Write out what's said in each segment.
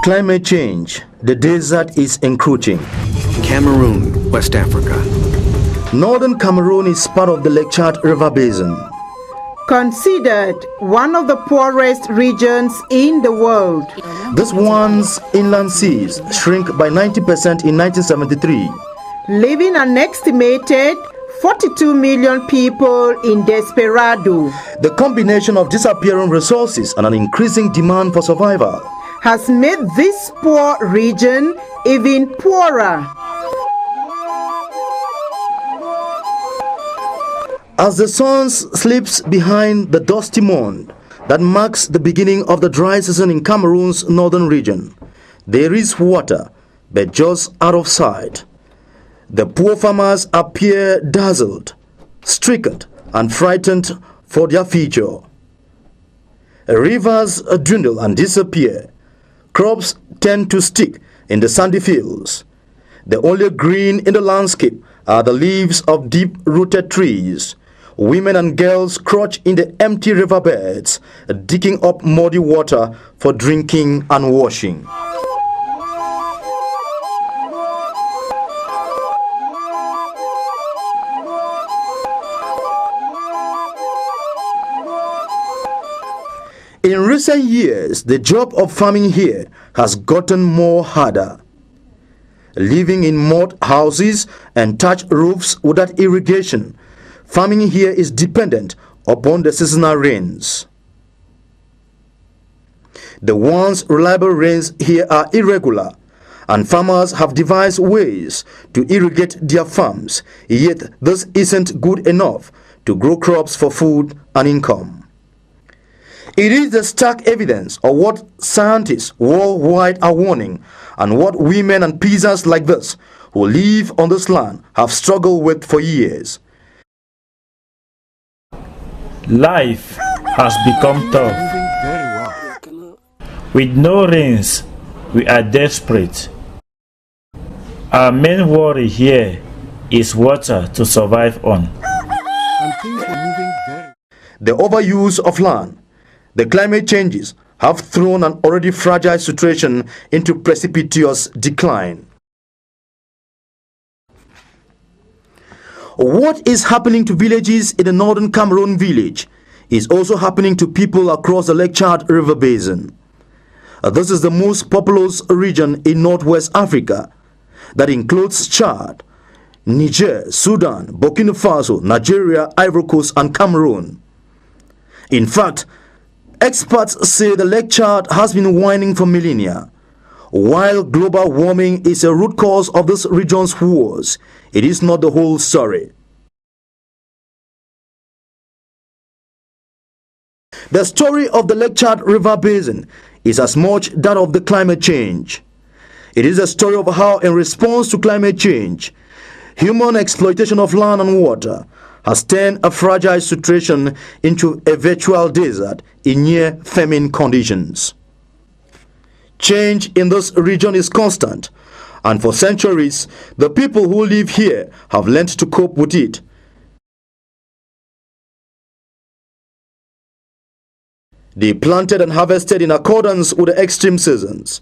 Climate change. The desert is encroaching. Cameroon, West Africa. Northern Cameroon is part of the Lake Chad River Basin. Considered one of the poorest regions in the world. This one's inland seas shrink by 90% in 1973. Leaving an estimated 42 million people in desperado. The combination of disappearing resources and an increasing demand for survival has made this poor region even poorer. As the sun slips behind the dusty mound that marks the beginning of the dry season in Cameroon's northern region, there is water, but just out of sight. The poor farmers appear dazzled, stricken, and frightened for their future. Rivers dwindle and disappear. Crops tend to stick in the sandy fields. The only green in the landscape are the leaves of deep-rooted trees. Women and girls crouch in the empty riverbeds, digging up muddy water for drinking and washing. In recent years, the job of farming here has gotten more harder. Living in mud houses and thatched roofs without irrigation, farming here is dependent upon the seasonal rains. The once reliable rains here are irregular, and farmers have devised ways to irrigate their farms, yet this isn't good enough to grow crops for food and income. It is the stark evidence of what scientists worldwide are warning and what women and peasants like this who live on this land have struggled with for years. Life has become tough. With no rains, we are desperate. Our main worry here is water to survive on. The overuse of land, the climate changes have thrown an already fragile situation into precipitous decline. What is happening to villages in the northern Cameroon village is also happening to people across the Lake Chad River Basin. This is the most populous region in northwest Africa that includes Chad, Niger, Sudan, Burkina Faso, Nigeria, Ivory Coast, and Cameroon. In fact, experts say the Lake Chad has been whining for millennia. While global warming is a root cause of this region's woes, it is not the whole story. The story of the Lake Chad River Basin is as much that of the climate change. It is a story of how, in response to climate change, human exploitation of land and water has turned a fragile situation into a virtual desert in near famine conditions. Change in this region is constant, and for centuries, the people who live here have learned to cope with it. They planted and harvested in accordance with the extreme seasons.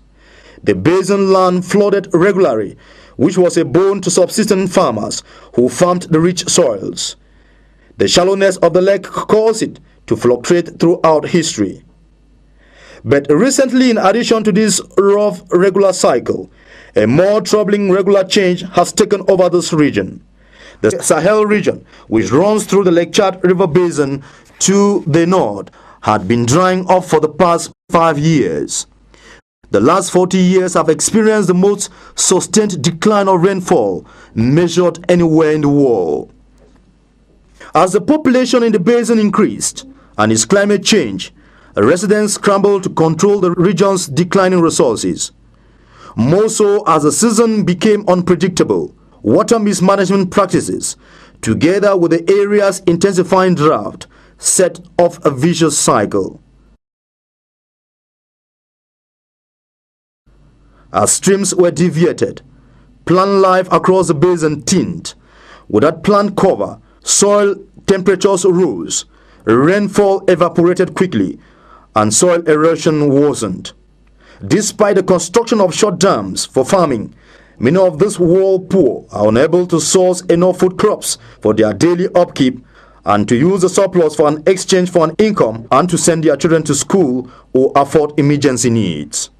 The basin land flooded regularly, which was a boon to subsistence farmers who farmed the rich soils. The shallowness of the lake caused it to fluctuate throughout history. But recently, in addition to this rough regular cycle, a more troubling regular change has taken over this region. The Sahel region, which runs through the Lake Chad River Basin to the north, had been drying up for the past 5 years. The last 40 years have experienced the most sustained decline of rainfall measured anywhere in the world. As the population in the basin increased and its climate changed, residents scrambled to control the region's declining resources. More so as the season became unpredictable, water mismanagement practices, together with the area's intensifying drought, set off a vicious cycle. As streams were deviated, plant life across the basin thinned. Without plant cover, soil temperatures rose, rainfall evaporated quickly, and soil erosion worsened. Despite the construction of short dams for farming, many of these world poor are unable to source enough food crops for their daily upkeep and to use the surplus for an exchange for an income and to send their children to school or afford emergency needs.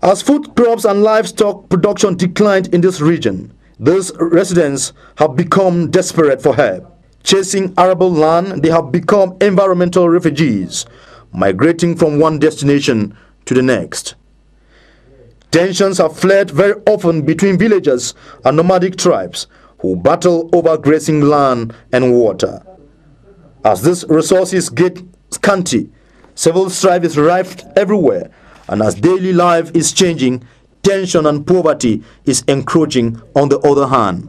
As food crops and livestock production declined in this region, these residents have become desperate for help. Chasing arable land, they have become environmental refugees, migrating from one destination to the next. Tensions have flared very often between villagers and nomadic tribes who battle over grazing land and water. As these resources get scanty, civil strife is rife everywhere, and as daily life is changing, tension and poverty is encroaching on the other hand.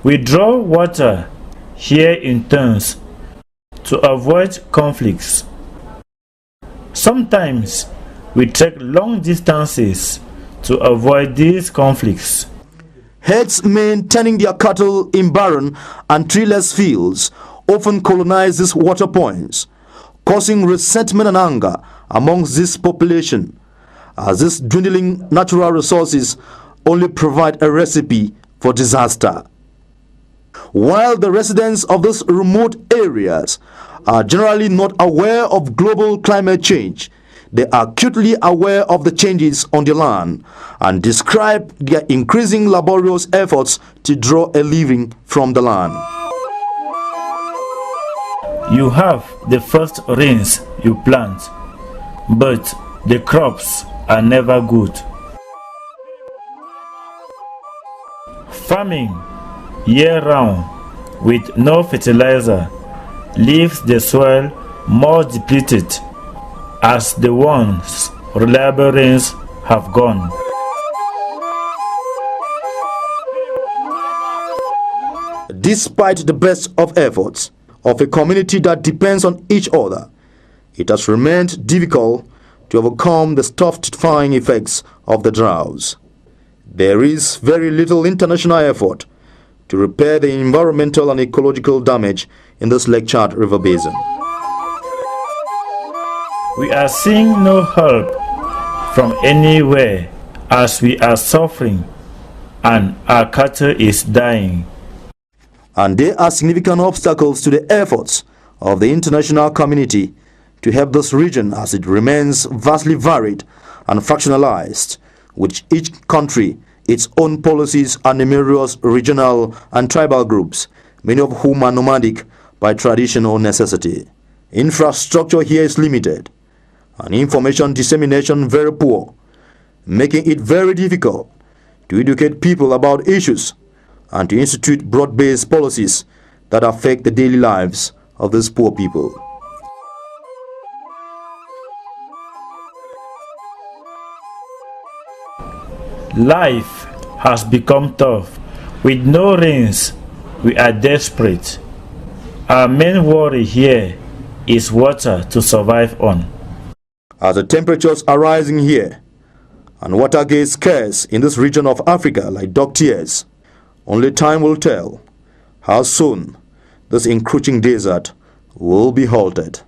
We draw water here in turns to avoid conflicts. Sometimes we trek long distances to avoid these conflicts. Herdsmen tending their cattle in barren and treeless fields often colonize these water points, causing resentment and anger amongst this population, as these dwindling natural resources only provide a recipe for disaster. While the residents of these remote areas are generally not aware of global climate change, they are acutely aware of the changes on the land and describe their increasing laborious efforts to draw a living from the land. You have the first rains you plant, but the crops are never good. Farming year-round with no fertilizer leaves the soil more depleted as the once reliable rains have gone. Despite the best of efforts of a community that depends on each other, it has remained difficult to overcome the stupefying effects of the droughts. There is very little international effort to repair the environmental and ecological damage in this Lake Chad River basin. We are seeing no help from anywhere as we are suffering and our cattle is dying. And there are significant obstacles to the efforts of the international community to help this region as it remains vastly varied and fractionalized, with each country its own policies and numerous regional and tribal groups, many of whom are nomadic by tradition or necessity. Infrastructure here is limited, and information dissemination very poor, making it very difficult to educate people about issues and to institute broad-based policies that affect the daily lives of these poor people. Life has become tough. With no rains, we are desperate. Our main worry here is water to survive on. As the temperatures are rising here and water gets scarce in this region of Africa like dog tears, only time will tell how soon this encroaching desert will be halted.